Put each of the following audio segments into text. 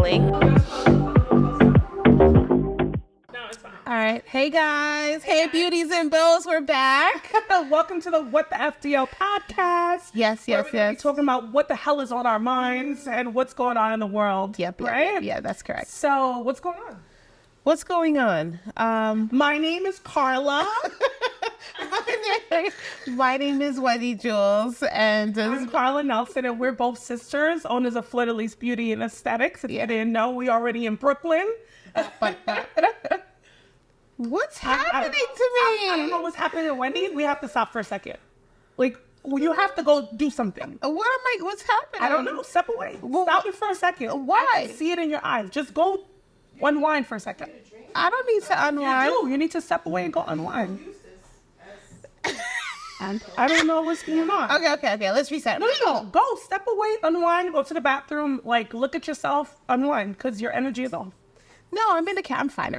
rolling. All right. Hey, guys. Hey, Beauties and Beaux. We're back. Welcome to the What the FDL Podcast. Yes. We're talking about what the hell is on our minds and what's going on in the world. Yep. Right? Yeah, that's correct. So, what's going on? What's going on? My name is Carla. My name is Wendy Jules, and I'm Carla Nelson, and we're both sisters, owners of Fleur de Lis Beauty and Aesthetics. If you didn't know, we already in Brooklyn. What's happening to me? I don't know what's happening to Wendy. We have to stop for a second. Like, you have to go do something. What's happening? I don't know. Step away. Stop it for a second. Why? I can see it in your eyes. Just go unwind for a second. I don't need to unwind. You need to step away and go unwind. I don't know what's going on. Okay. Let's reset. No. Go. Step away, unwind, go to the bathroom, look at yourself, unwind, because your energy is off. No, I'm in the cat. I'm fine.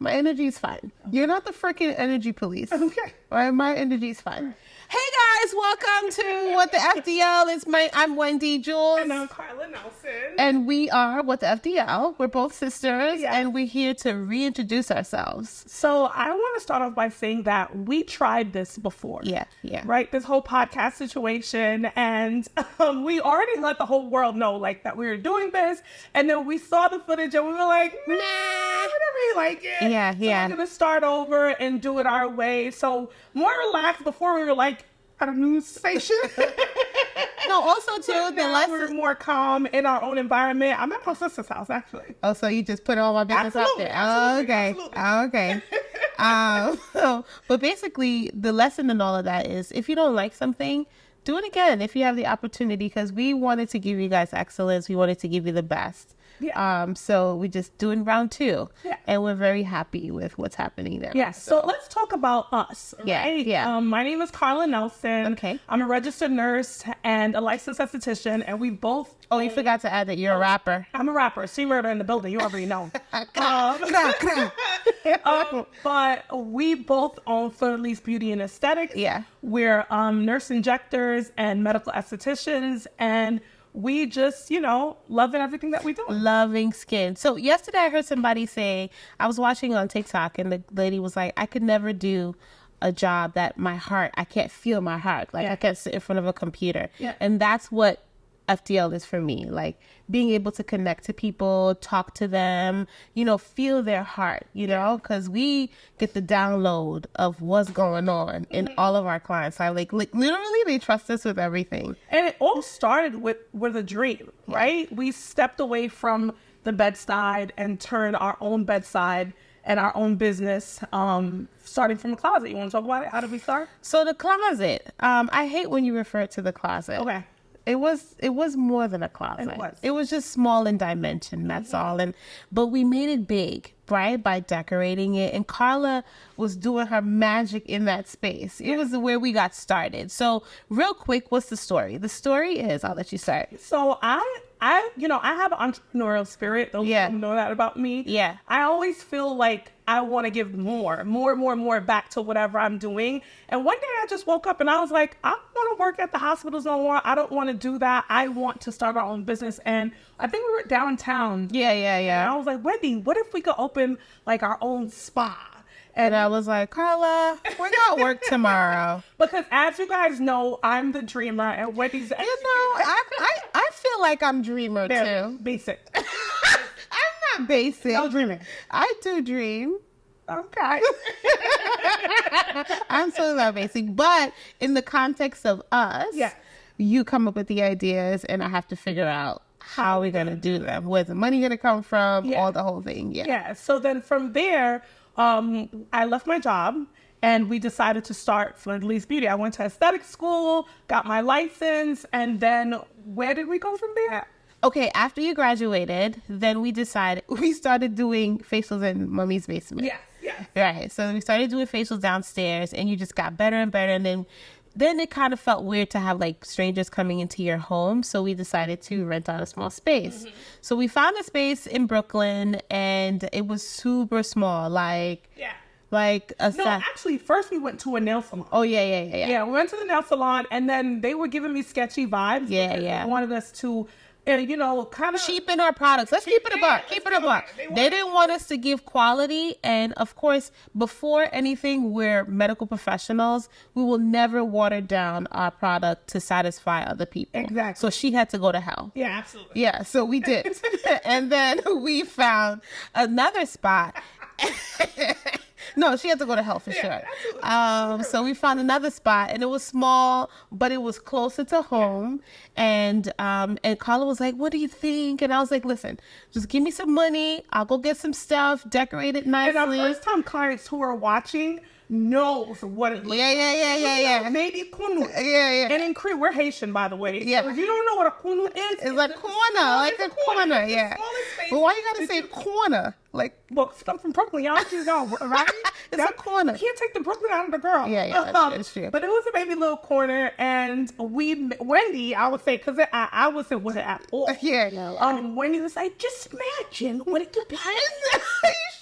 My energy is fine. You're not the freaking energy police. Okay. Right? My energy is fine. Hey guys, welcome to What the FDL. I'm Wendy Jules. And I'm Carla Nelson. And we are What the FDL. We're both sisters, Yeah. and we're here to reintroduce ourselves. So I want to start off by saying that we tried this before. Yeah. Right? This whole podcast situation. And we already let the whole world know, that we were doing this. And then we saw the footage and we were like, nah, we don't really like it. Yeah. So we're going to start over and do it our way. So more relaxed. Before we were at a news station. No, also too, we're more calm in our own environment. I'm at my sister's house, actually. Oh, so you just put all my business out there. Okay. But basically, the lesson in all of that is if you don't like something, do it again if you have the opportunity, because we wanted to give you guys excellence. We wanted to give you the best. Yeah. So we just doing round 2. Yeah. And we're very happy with what's happening there. Yeah. So let's talk about us. Right? Yeah. My name is Carla Nelson. Okay. I'm a registered nurse and a licensed esthetician, and we both. Oh, you forgot to add that you're a rapper. I'm a rapper. See murder in the building. You already know. But we both own Fleur de Lis Beauty and Aesthetics. Yeah. We're nurse injectors and medical estheticians, and we just, loving everything that we do. Loving skin. So yesterday I heard somebody say, I was watching on TikTok, and the lady was like, I could never do a job that I can't feel my heart. I can't sit in front of a computer. Yeah. And that's what FDL is for me. Being able to connect to people, talk to them, feel their heart, because we get the download of what's going on in all of our clients. Literally they trust us with everything. And it all started with a dream, right? We stepped away from the bedside and turned our own bedside and our own business, starting from a closet. You want to talk about it? How did we start? So the closet, I hate when you refer to the closet. Okay. It was more than a closet. It was just small in dimension, that's all. But we made it big, right, by decorating it. And Carla was doing her magic in that space. It was where we got started. So real quick, what's the story? The story is, I'll let you start. So I have an entrepreneurial spirit. Those people know that about me. Yeah. I always feel like I want to give more back to whatever I'm doing. And one day I just woke up and I was like, I don't want to work at the hospitals no more. I don't want to do that. I want to start our own business. And I think we were downtown. Yeah. And I was like, Wendy, what if we could open our own spa? And I was like, Carla, we're going to work tomorrow. Because as you guys know, I'm the dreamer and Wendy's the executor. I feel like I'm dreamer too. Basic. I'm not basic. No dreaming. I do dream. Okay. I'm so not basic. But in the context of us, you come up with the ideas and I have to figure out how we're going to do them. Where's the money going to come from? All the whole thing. Yeah. So then from there, I left my job and we decided to start Fleur de Lis Beauty. I went to aesthetic school, got my license, and then where did we go from there? Okay, after you graduated, then we started doing facials in Mummy's basement. Yes. Right, so we started doing facials downstairs, and you just got better and better, and then it kind of felt weird to have strangers coming into your home, so we decided to rent out a small space. Mm-hmm. So we found a space in Brooklyn, and it was super small, actually, first we went to a nail salon. Oh, yeah. Yeah, we went to the nail salon, and then they were giving me sketchy vibes. Yeah. They wanted us to and, kind of cheapen our products. Let's keep it a buck. Keep it a buck. They didn't want us to give quality. And of course, before anything, we're medical professionals. We will never water down our product to satisfy other people. Exactly. So she had to go to hell. Yeah, absolutely. Yeah, so we did. And then we found another spot. No, she had to go to hell for sure. So we found another spot, and it was small, but it was closer to home. And Carla was like, "What do you think?" And I was like, "Listen, just give me some money. I'll go get some stuff, decorate it nicely." And our first time clients who are watching knows what it looks like. Yeah. Maybe kunu. Yeah. And in Korea, we're Haitian, by the way. Yeah. So if you don't know what a kunu is, it's like corner, yeah. But why you gotta say corner? Like, well, I'm from Brooklyn, y'all. She's gone, right? It's a corner. You can't take the Brooklyn out of the girl. Yeah, that's true. But it was a baby little corner, and Wendy, I would say, because I was with it at all. Yeah. Wendy was like, just imagine what it could be.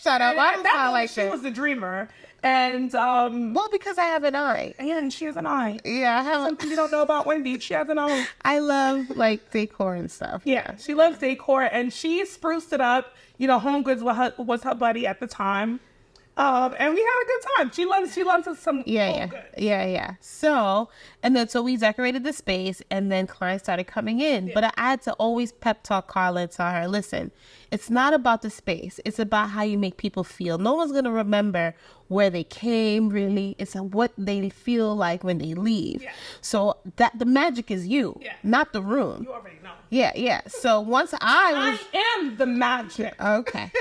Shut up. I don't sound like she that. was the dreamer. And well, because I have an eye. And she has an eye. Yeah, I have something you don't know about Wendy. She has an eye. I love like decor and stuff. Yeah, she loves decor, and she spruced it up. Home Goods was her buddy at the time. And we had a good time. She loves us some Home Goods. Yeah. So we decorated the space, and then clients started coming in. Yeah. But I had to always pep talk Carla and tell her, listen, it's not about the space. It's about how you make people feel. No one's going to remember where they came, really. It's what they feel like when they leave. Yeah. So that the magic is you, not the room. You already know. Yeah. So once I am the magic. Okay.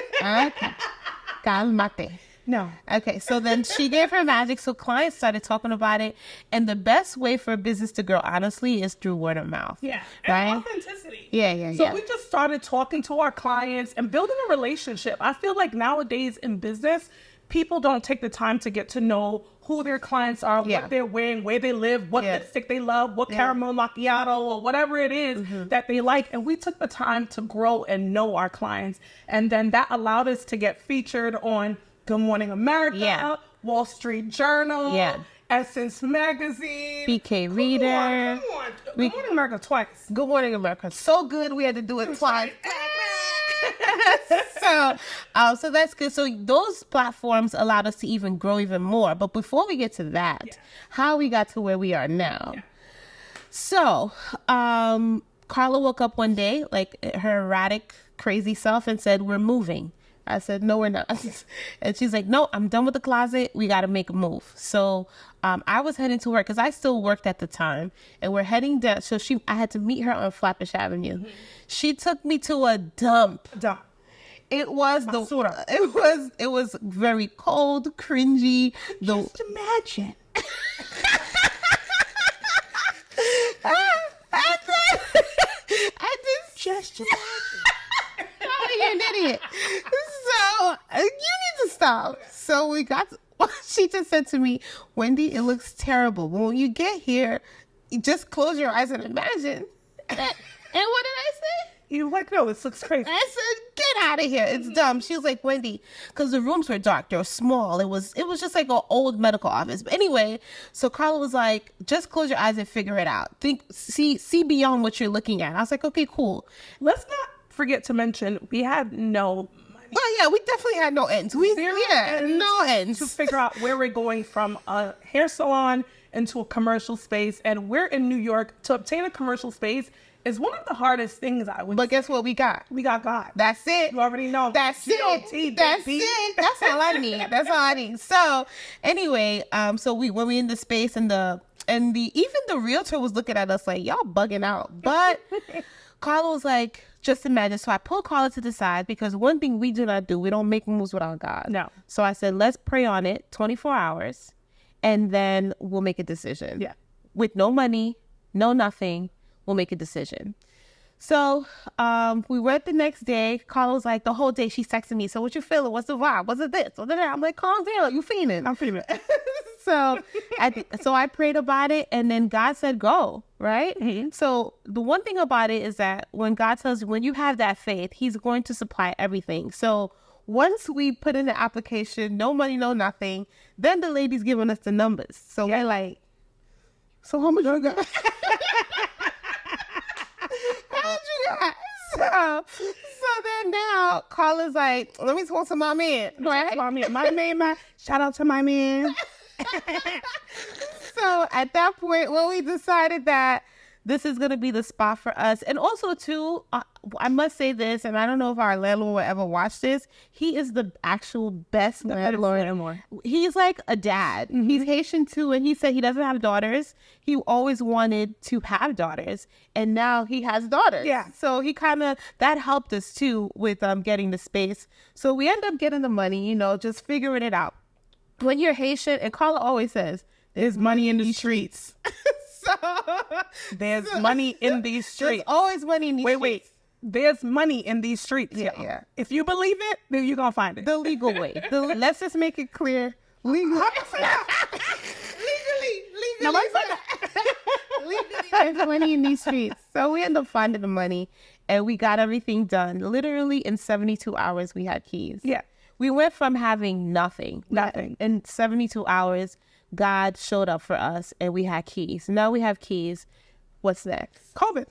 Calmate. No. Okay, so then she gave her magic, so clients started talking about it, and the best way for a business to grow, honestly, is through word of mouth. Yeah, right? And authenticity. Yeah. So we just started talking to our clients and building a relationship. I feel like nowadays in business, people don't take the time to get to know who their clients are, what they're wearing, where they live, what lipstick they love, what caramel macchiato or whatever it is that they like. And we took the time to grow and know our clients. And then that allowed us to get featured on Good Morning America, Wall Street Journal, Essence Magazine, BK Reader. Come on. Good Morning America twice. Good Morning America. So good, we had to do it twice. So that's good. So those platforms allowed us to even grow even more. But before we get to that, how we got to where we are now. Yeah. So Carla woke up one day, like her erratic, crazy self, and said, "We're moving." I said, "No, we're not." And she's like, "No, I'm done with the closet. We got to make a move." So I was heading to work because I still worked at the time, and we're heading down. So I had to meet her on Flatbush Avenue. Mm-hmm. She took me to a dump. It was it was very cold, cringy. Just imagine. Just imagine. You're an idiot. So you need to stop. So she just said to me, "Wendy, it looks terrible. But when you get here, you just close your eyes and imagine." And what did I say? You like, no, this looks crazy. I said, "Get out of here. It's dumb." She was like, "Wendy," because the rooms were dark. They were small. It was just like an old medical office. But anyway, so Carla was like, "Just close your eyes and figure it out. See beyond what you're looking at." I was like, "Okay, cool." Let's not forget to mention, we had no money. Well, yeah, we definitely had no ends. No ends. To figure out where we're going from a hair salon into a commercial space. And we're in New York. To obtain a commercial space is one of the hardest things I would But guess what we got? We got God. That's it. You already know. That's it. That's it. That's all I need. That's all I need. So anyway, so when we in the space and even the realtor was looking at us like, y'all bugging out. But Carla was like, just imagine. So I pulled Carla to the side because one thing we do not do, we don't make moves without God. No. So I said, let's pray on it 24 hours and then we'll make a decision. Yeah. With no money, no nothing, we'll make a decision. So we went the next day. Carla was like, the whole day she's texting me. "So what you feeling? What's the vibe? What's it this? What's it that?" I'm like, "Calm down. You feeling?" I'm feeling. So I prayed about it, and then God said, "Go." Right? Mm-hmm. So the one thing about it is that when God tells you, when you have that faith, he's going to supply everything. So once we put in the application, no money, no nothing, then the lady's giving us the numbers. So we're like, "So how much I got?" So then now Carla's like, let me talk to my man. Right? My man. Shout out to my man. So at that point, when we decided that this is going to be the spot for us. And also, too, I must say this, and I don't know if our landlord will ever watch this. He is the actual best landlord. He's like a dad. Mm-hmm. He's Haitian, too, and he said he doesn't have daughters. He always wanted to have daughters, and now he has daughters. Yeah. So he that helped us, too, with getting the space. So we end up getting the money, just figuring it out. When you're Haitian, and Carla always says, there's money in the streets. There's money in these streets. There's always money in these streets. Wait. There's money in these streets. Yeah. If you believe it, then you're going to find it. The legal way. Let's just make it clear. Legally. There's money in these streets. So we end up finding the money, and we got everything done. Literally in 72 hours, we had keys. Yeah. We went from having nothing. In 72 hours, God showed up for us, and we had keys. Now we have keys. What's next? COVID.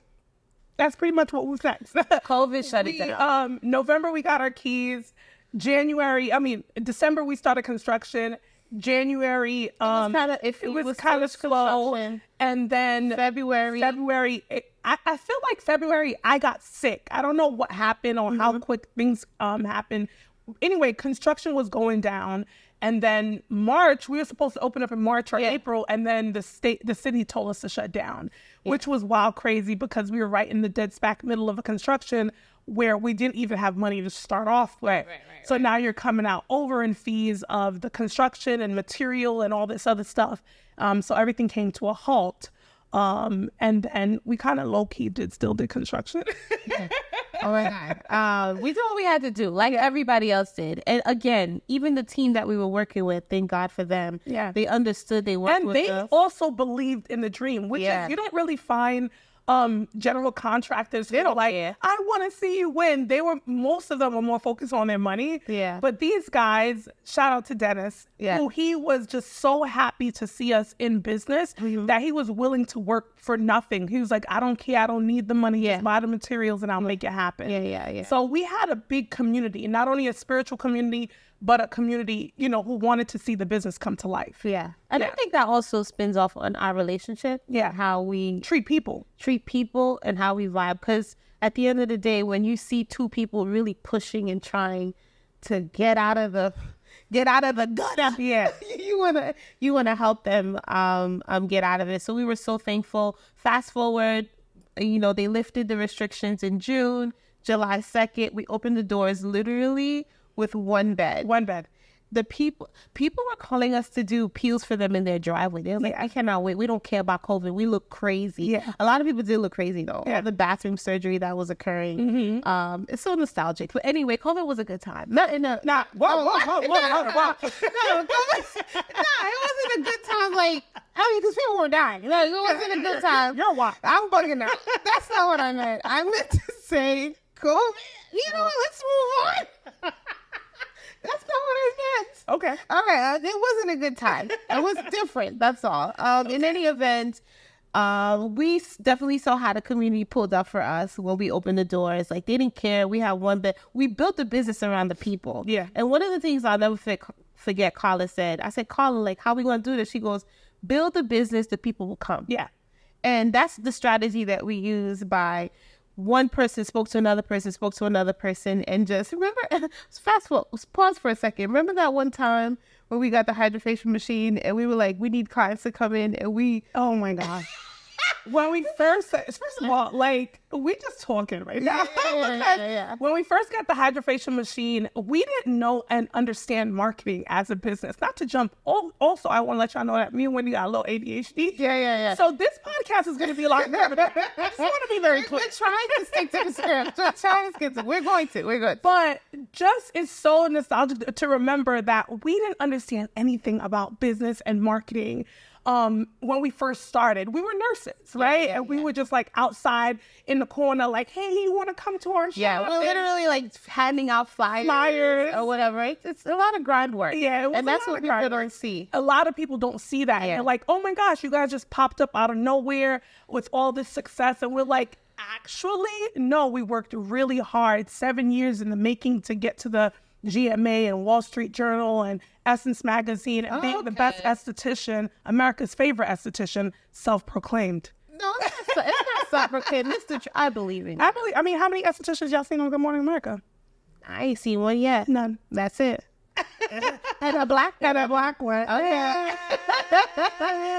That's pretty much what was next. COVID shut it down. November, we got our keys. December, we started construction. January, it was kind of slow. And then February, I feel like February, I got sick. I don't know what happened or how quick things happened. Anyway, construction was going down. And then March, we were supposed to open up in March or April, and then the city told us to shut down, which was wild crazy because we were right in the dead smack middle of a construction where we didn't even have money to start off with. So now you're coming out over in fees of the construction and material and all this other stuff. So everything came to a halt. And we kind of low-key still did construction. Oh my God. We did what we had to do, like everybody else did. And again, even the team that we were working with, thank God for them. Yeah. They understood, they worked with us. And they also believed in the dream, which is, you don't really find general contractors who are like, I want to see you win. Most of them were more focused on their money. Yeah. But these guys, shout out to Dennis, who he was just so happy to see us in business that he was willing to work for nothing. He was like, I don't care. I don't need the money. Just buy the materials and I'll make it happen. Yeah. So we had a big community, not only a spiritual community, but a community, who wanted to see the business come to life. Yeah. And I think that also spins off on our relationship. Yeah. How we treat people and how we vibe. Because at the end of the day, when you see two people really pushing and trying to get out of the gutter, you wanna help them get out of it. So we were so thankful. Fast forward, they lifted the restrictions in June. July 2nd, we opened the doors literally with one bed. The people were calling us to do peels for them in their driveway. They were like, I cannot wait. We don't care about COVID. We look crazy. Yeah. A lot of people did look crazy though. Yeah. The bathroom surgery that was occurring. It's so nostalgic. But anyway, COVID was a good time. Whoa. No, it wasn't a good time. Because people were dying. It wasn't a good time. You're what? I'm bugging out. That's not what I meant. I meant to say COVID. You know what? Let's move on. That's not what I meant. Okay. All right. It wasn't a good time. It was different. That's all. In any event, we definitely saw how the community pulled up for us when we opened the doors. They didn't care. We had one bed. We built the business around the people. Yeah. And one of the things I'll never forget, Carla said, I said, Carla, how are we going to do this? She goes, build the business, the people will come. Yeah. And that's the strategy that we use by one person spoke to another person, and just remember, pause for a second. Remember that one time when we got the hydration machine and we were like, we need clients to come in, and oh my God. When we first of all, we just talking right now. Yeah. When we first got the hydration machine, we didn't know and understand marketing as a business. Not to jump. Also, I want to let y'all know that me and Wendy got a little ADHD. Yeah. So this podcast is going to be a lot better. I just want to be very clear. We're trying to stick to the script. We're going to. But just it's so nostalgic to remember that we didn't understand anything about business and marketing. When we first started, we were nurses, right? And we were just outside in the corner, hey, you want to come to our shop? Yeah, we're literally handing out flyers or whatever. Right? It's a lot of grind work. Yeah, and that's what people don't see. A lot of people don't see that. Yeah. They're like, oh my gosh, you guys just popped up out of nowhere with all this success. And we're like, Actually, no, we worked really hard, 7 years in the making to get to the GMA and Wall Street Journal and Essence Magazine and being the best esthetician, America's favorite esthetician, self-proclaimed. No, it's not self-proclaimed. I believe in it. I mean, how many estheticians y'all seen on Good Morning America? I ain't seen one yet. None. That's it. And a black one. Oh, yeah.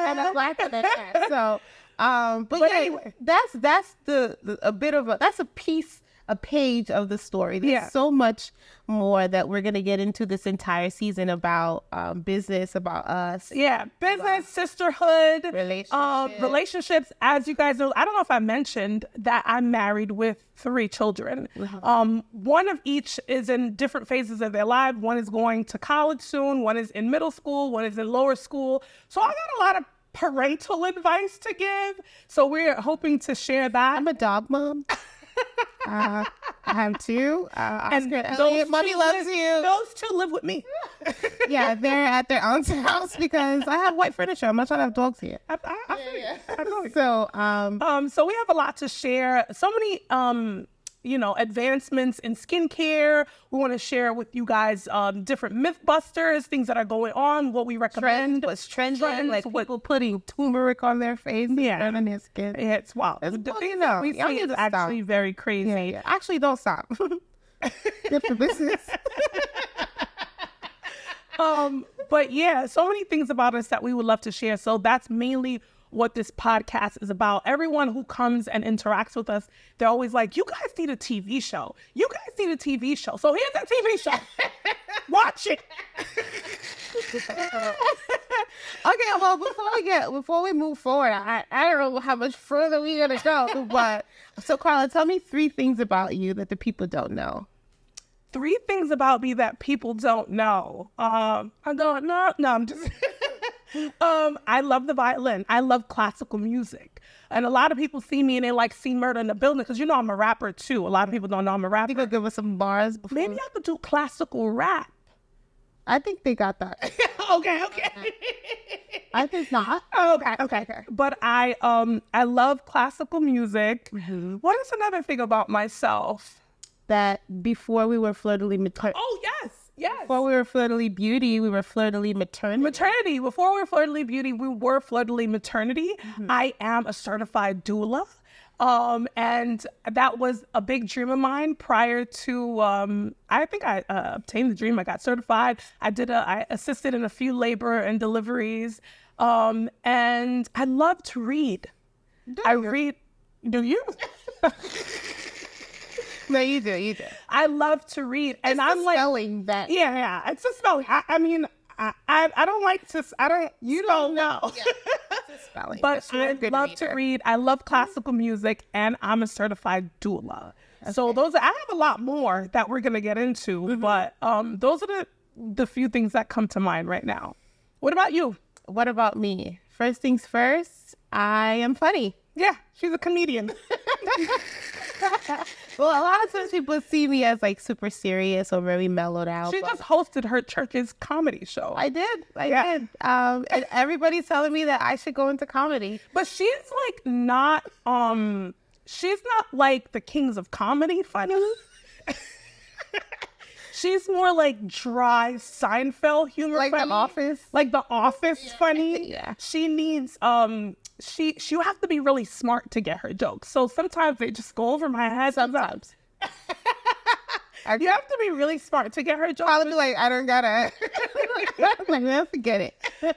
And a black one at that. So, but yeah, anyway, that's a page of the story. There's so much more that we're going to get into this entire season about business, about us. Yeah, business, sisterhood, relationships. As you guys know, I don't know if I mentioned that I'm married with 3 children. One of each is in different phases of their lives. One is going to college soon. One is in middle school. One is in lower school. So I got a lot of parental advice to give. So we're hoping to share that. I'm a dog mom. I have 2. And Elliot, mommy loves you. Those 2 live with me. Yeah, they're at their aunt's house because I have white furniture. I'm not trying to have dogs here. So we have a lot to share. So many advancements in skincare. We want to share with you guys different myth busters, things that are going on, what we recommend. What's trending, like people putting turmeric on their face and on their skin. Yeah, it's wild. It's actually very crazy. Yeah. Actually, don't stop. Good for business. But yeah, so many things about us that we would love to share. So that's mainly what this podcast is about. Everyone who comes and interacts with us, they're always like, you guys need a TV show. You guys need a TV show. So here's a TV show. Watch it. Okay, well, before we move forward, I don't know how much further we're going to go, but so Carla, tell me 3 things about you that the people don't know. 3 things about me that people don't know. I don't know. No, I'm just... I love the violin. I love classical music. And a lot of people see me and they see Murder in the Building because I'm a rapper too. A lot of people don't know I'm a rapper. You could give us some bars before. Maybe I could do classical rap. I think they got that. Okay. I think not. Okay. But I love classical music. Mm-hmm. What is another thing about myself? That before we were flirtily maternity. Oh, yes. Before we were flirtily beauty, we were flirtily maternity. Before we were flirtily beauty, we were flirtily maternity. Mm-hmm. I am a certified doula. And that was a big dream of mine prior to, I think I obtained the dream. I got certified. I assisted in a few labor and deliveries. And I love to read. Do you? No, you do. I love to read. And I'm like, spelling that. Yeah. It's a spelling. I mean, I don't like to, you don't know. Yeah, it's a spelling. But I love to read. I love classical music and I'm a certified doula. Okay. So I have a lot more that we're going to get into, but those are the few things that come to mind right now. What about you? What about me? First things first, I am funny. Yeah, she's a comedian. Well, a lot of times people see me as super serious or very mellowed out. She just hosted her church's comedy show. I did. And everybody's telling me that I should go into comedy. But she's not like the kings of comedy funny. She's more dry Seinfeld humor, like funny. The Office, The Office funny. Yeah. She needs you have to be really smart to get her jokes. So sometimes they just go over my head. Sometimes. You have to be really smart to get her jokes. I'll be like, I don't got it. Man, forget it.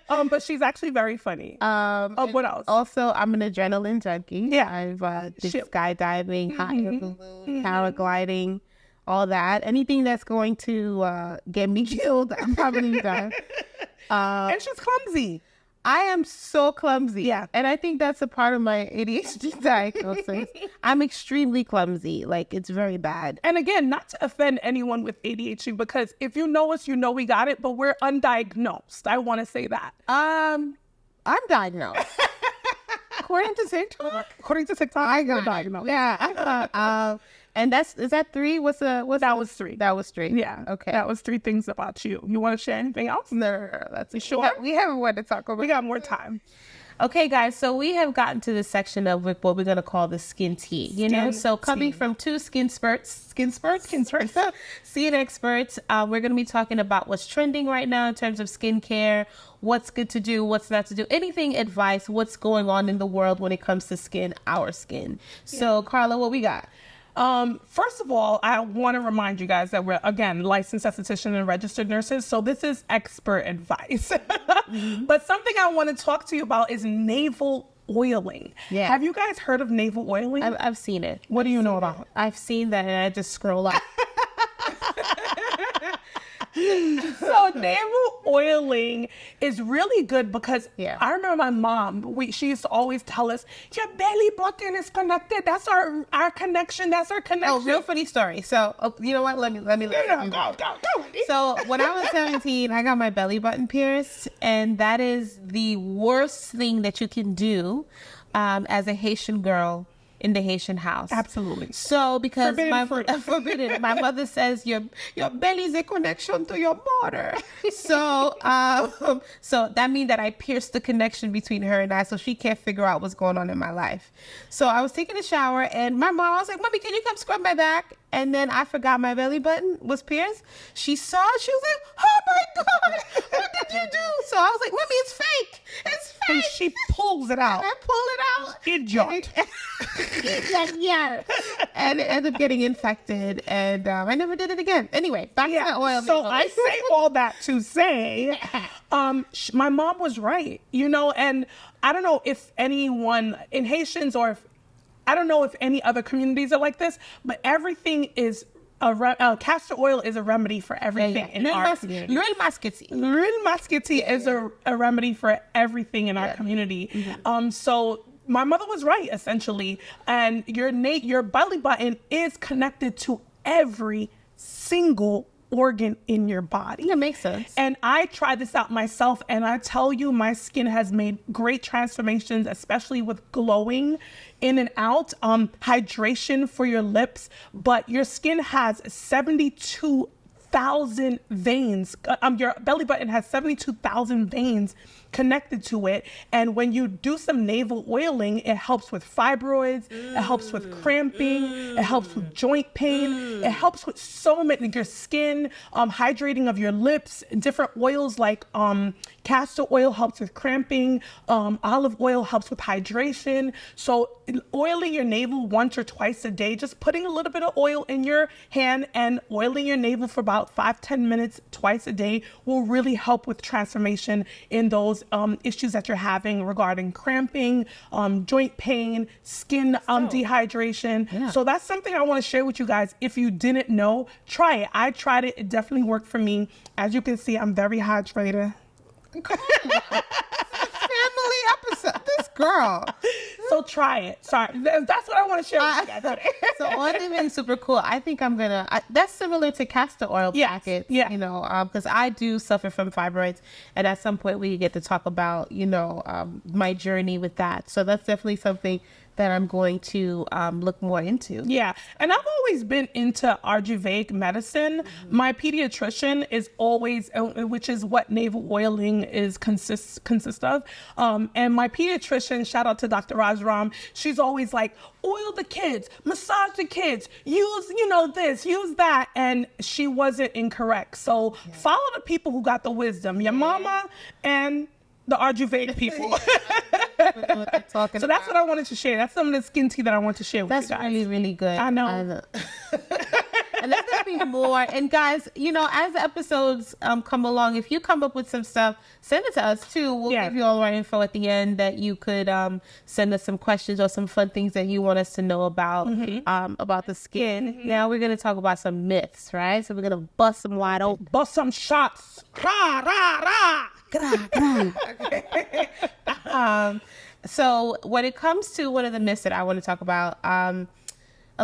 But she's actually very funny. What else? Also, I'm an adrenaline junkie. Yeah. I've did skydiving, hot air balloon, paragliding, all that. Anything that's going to get me killed, I'm probably done. And she's clumsy. I am so clumsy. Yeah. And I think that's a part of my ADHD diagnosis. I'm extremely clumsy. It's very bad. And again, not to offend anyone with ADHD, because if you know us, you know we got it, but we're undiagnosed. I want to say that. I'm diagnosed. According to TikTok, I got diagnosed. Yeah. And is that 3? That was 3. That was 3. Yeah. Okay. That was 3 things about you. You want to share anything else? No. That's you sure? We have more to talk about. We got more time. Okay, guys, so we have gotten to this section of what we're going to call the skin tea, so coming from two skin experts, we're going to be talking about what's trending right now in terms of skincare, what's good to do, what's not to do, anything advice, what's going on in the world when it comes to skin, our skin. So, Carla, what we got? First of all, I want to remind you guys that we're, again, licensed esthetician and registered nurses. So this is expert advice. But something I want to talk to you about is navel oiling. Yeah. Have you guys heard of navel oiling? I've seen it. What do you know about it? I've seen that and I just scroll up. So navel oiling is really good because I remember my mom, she used to always tell us, your belly button is connected. That's our connection. That's our connection. Oh, real funny story. So, you know what? Let me go. So when I was 17, I got my belly button pierced, and that is the worst thing that you can do as a Haitian girl in the Haitian house. Absolutely. So because forbidden. My mother says your belly is a connection to your border. So that means that I pierced the connection between her and I, so she can't figure out what's going on in my life. So I was taking a shower and my mom, I was like, Mommy, can you come scrub my back? And then I forgot my belly button was pierced. She saw it. She was like, oh my God, what did you do? So I was like, Mommy, it's fake. It's fake. And she pulls it out. I pulled it out. Idiot. Yeah. And it ended up getting infected. And I never did it again. Anyway, back to the oil. So I say all that to say, my mom was right, and I don't know if anyone in Haitians I don't know if any other communities are like this, but everything is castor oil is a remedy for everything in our community. L'huile masquiti is a remedy for everything in our community. Mm-hmm. So my mother was right, essentially, and your belly button is connected to every single organ in your body. That makes sense. And I tried this out myself, and I tell you, my skin has made great transformations, especially with glowing in and out, hydration for your lips. But your skin has 72,000 veins. Your belly button has 72,000 veins connected to it, and when you do some navel oiling, it helps with fibroids, it helps with cramping, it helps with joint pain, it helps with so many, your skin, hydrating of your lips. Different oils like castor oil helps with cramping, olive oil helps with hydration. So oiling your navel once or twice a day, just putting a little bit of oil in your hand and oiling your navel for about 5-10 minutes twice a day will really help with transformation in those issues that you're having regarding cramping, joint pain, skin dehydration. Yeah. So that's something I want to share with you guys. If you didn't know, try it. I tried it. It definitely worked for me. As you can see, I'm very hydrated. Family episode. This girl. So try it. Sorry. That's what I want to share with you guys today. So one thing super cool. I think I'm going to, that's similar to castor oil packets, because I do suffer from fibroids. And at some point we get to talk about, my journey with that. So that's definitely something that I'm going to look more into. Yeah. And I've always been into Ayurvedic medicine. Mm-hmm. My pediatrician is always, which is what navel oiling consists of. And my pediatrician, shout out to Dr. Rajram, she's always like, oil the kids, massage the kids, use, this, use that. And she wasn't incorrect. So follow the people who got the wisdom, your mama and the Ayurvedic people. So that's what I wanted to share. That's some of the skin tea that I want to share with you guys. That's really, really good. I know. And there's going to be more. And guys, as the episodes come along, if you come up with some stuff, send it to us too. We'll give you all our info at the end that you could send us some questions or some fun things that you want us to know about, about the skin. Mm-hmm. Now we're going to talk about some myths, right? So we're going to bust some wide open. Bust some shots. Rah, rah, rah. Okay. So when it comes to one of the myths that I want to talk about, a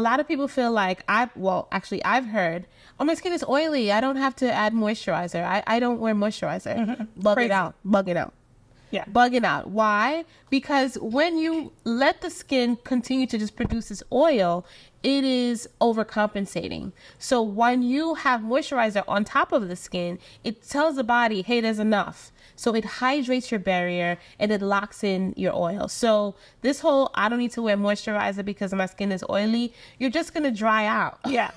lot of people feel like I've heard, oh, my skin is oily, I don't have to add moisturizer. I don't wear moisturizer. Mm-hmm. Bug it out. Yeah. Bugging out. Why? Because when you let the skin continue to just produce this oil, it is overcompensating. So when you have moisturizer on top of the skin, it tells the body, hey, there's enough. So it hydrates your barrier and it locks in your oil. So this whole, I don't need to wear moisturizer because my skin is oily, you're just going to dry out. Yeah.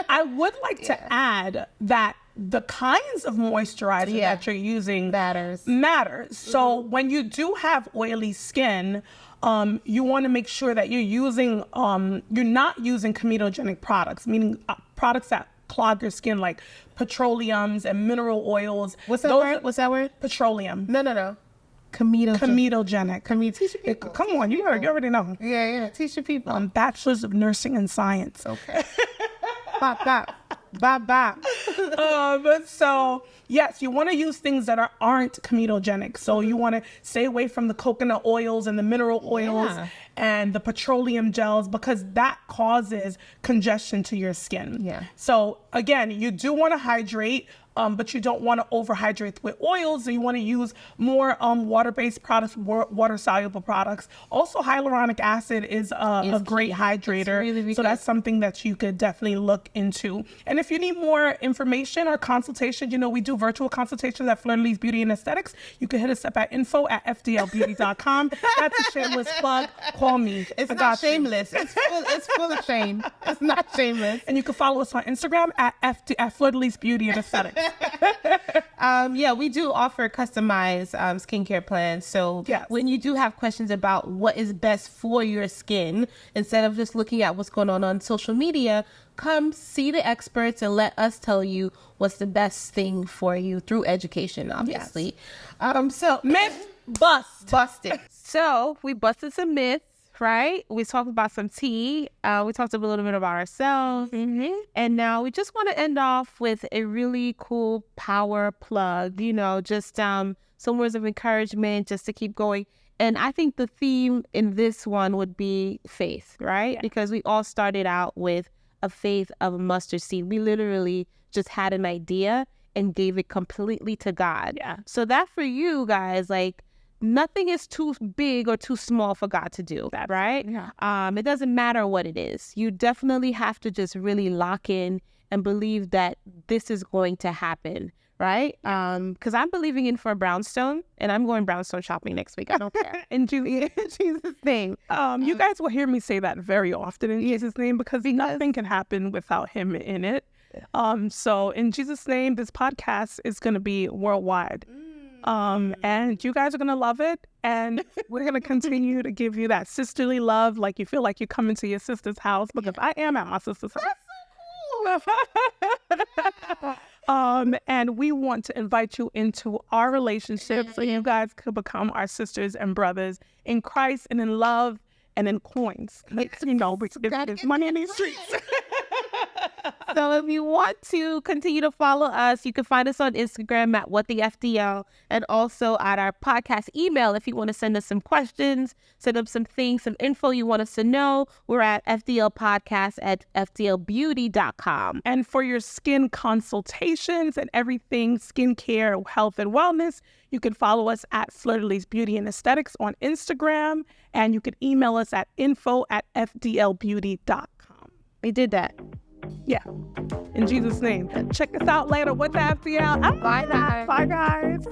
I would like to add that the kinds of moisturizer that you're using matters. So when you do have oily skin, you want to make sure that you're using, you're not using comedogenic products, meaning products that clog your skin, like petroleums and mineral oils. What's that word? Petroleum. No. Comedogenic. Teach your people. Come on, you already know. Yeah. Teach your people. Bachelors of Nursing and Science. Okay. Bop. So yes, you want to use things that aren't comedogenic. So you want to stay away from the coconut oils and the mineral oils and the petroleum gels, because that causes congestion to your skin. Yeah. So again, you do want to hydrate, but you don't want to overhydrate with oils. So you want to use more water-based products, water-soluble products. Also, hyaluronic acid is a great hydrator. Really so that's something that you could definitely look into. And if you need more information or consultation, we do virtual consultations at Fleur de Lis Beauty and Aesthetics. You can hit us up at info@fdlbeauty.com. That's a shameless plug. Call me. It's not shameless. It's full of shame. It's not shameless. And you can follow us on Instagram at Fleur de Lis Beauty and Aesthetics. We do offer customized skincare plans. So when you do have questions about what is best for your skin, instead of just looking at what's going on social media, come see the experts and let us tell you what's the best thing for you through education, obviously. So myth busted. So we busted some myths. Right? We talked about some tea. We talked a little bit about ourselves. And now we just want to end off with a really cool power plug, just some words of encouragement just to keep going. And I think the theme in this one would be faith, right? Yeah. Because we all started out with a faith of a mustard seed. We literally just had an idea and gave it completely to God. Yeah. So that for you guys, nothing is too big or too small for God to do, right? Yeah. It doesn't matter what it is. You definitely have to just really lock in and believe that this is going to happen, right? Because I'm believing in for a brownstone, and I'm going brownstone shopping next week. I don't care. In Jesus' name. You guys will hear me say that very often in Jesus' name, because nothing can happen without him in it. So in Jesus' name, this podcast is going to be worldwide. And you guys are going to love it. And we're going to continue to give you that sisterly love. Like you feel like you come into your sister's house, because I am at my sister's house. That's so cool. And we want to invite you into our relationship so you guys could become our sisters and brothers in Christ and in love and in coins. There's money in these streets. So if you want to continue to follow us, you can find us on Instagram at whatthefdl, and also at our podcast email if you want to send us some questions, send up some things, some info you want us to know. We're at FDL Podcast at fdlbeauty.com. And for your skin consultations and everything skincare, health, and wellness, you can follow us at Fleur de Lis Beauty and Aesthetics on Instagram, and you can email us at info@fdlbeauty.com. We did that. Yeah. In Jesus' name. Check us out later. What the FDL? Bye, guys. Bye, guys.